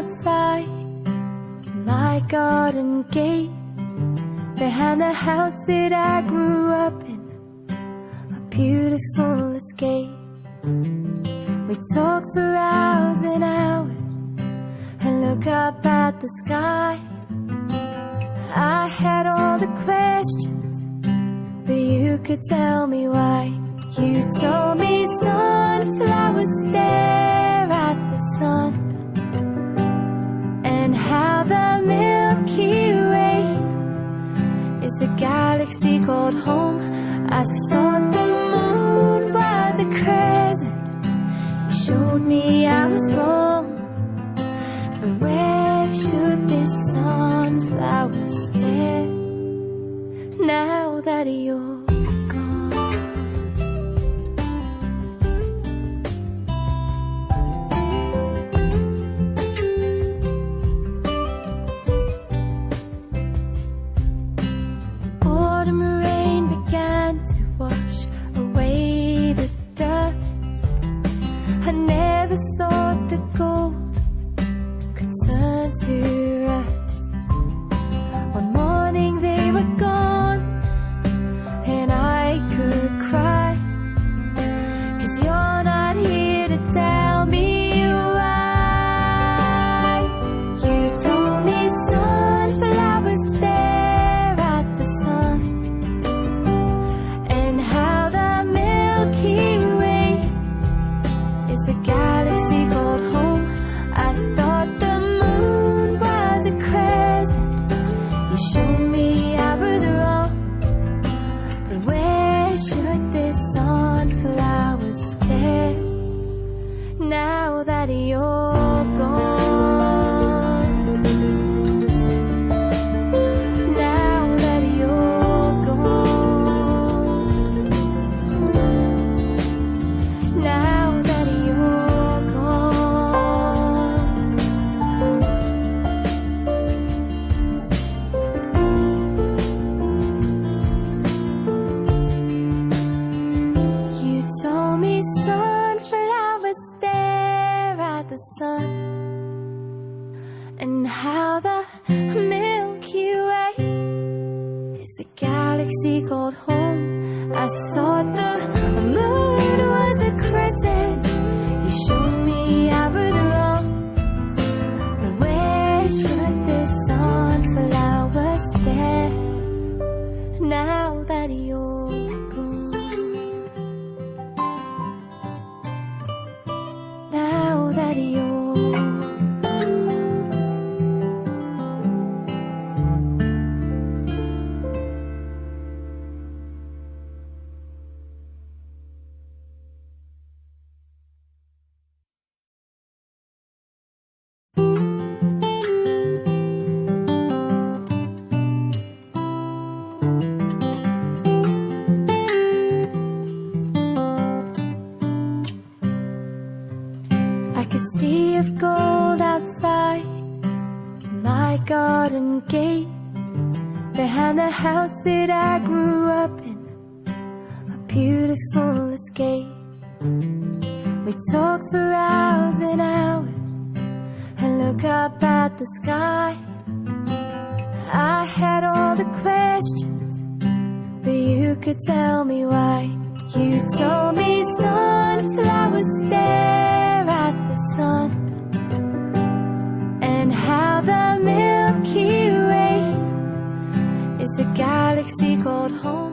outside my garden gate, behind the house that I grew up in, a beautiful escape. We talk for hours and hours and look up at the sky. I had all the questions, but you could tell me why. You told me sunflowers stare at the sun, and how the Milky Way is the galaxy called home. I thought the moon was a crescent. You showed me I was wrong, but where should this sunflower stare now that you're gone? Autumn rain began to wash away the dust. I never thought that gold could turn to rust. One morning they were gone, and I could cry, 'cause you're not here to tell me why. You told me sunflowers stare at the sun, and how the Milky Way is the galaxy called home. I thought the moon was a crescent. You showed me I was wrong, but where should this sunflower stare now that you're gone? Now that you're gone. Now that you're gone. You told me sunflowers stare at the sun, and how the Milky Way is the galaxy called home. I thought the moon was a crescent. You showed me I was wrong, but where should this sunflower stare now that you're gone? Now that you're gone. Like a sea of gold outside my garden gate, behind the house that I grew up in, a beautiful escape. We talk for hours and hours and look up at the sky. I had all the questions, but you could tell me why. You told me sunflowers stare at the sun, and how the Milky Way is the galaxy called home.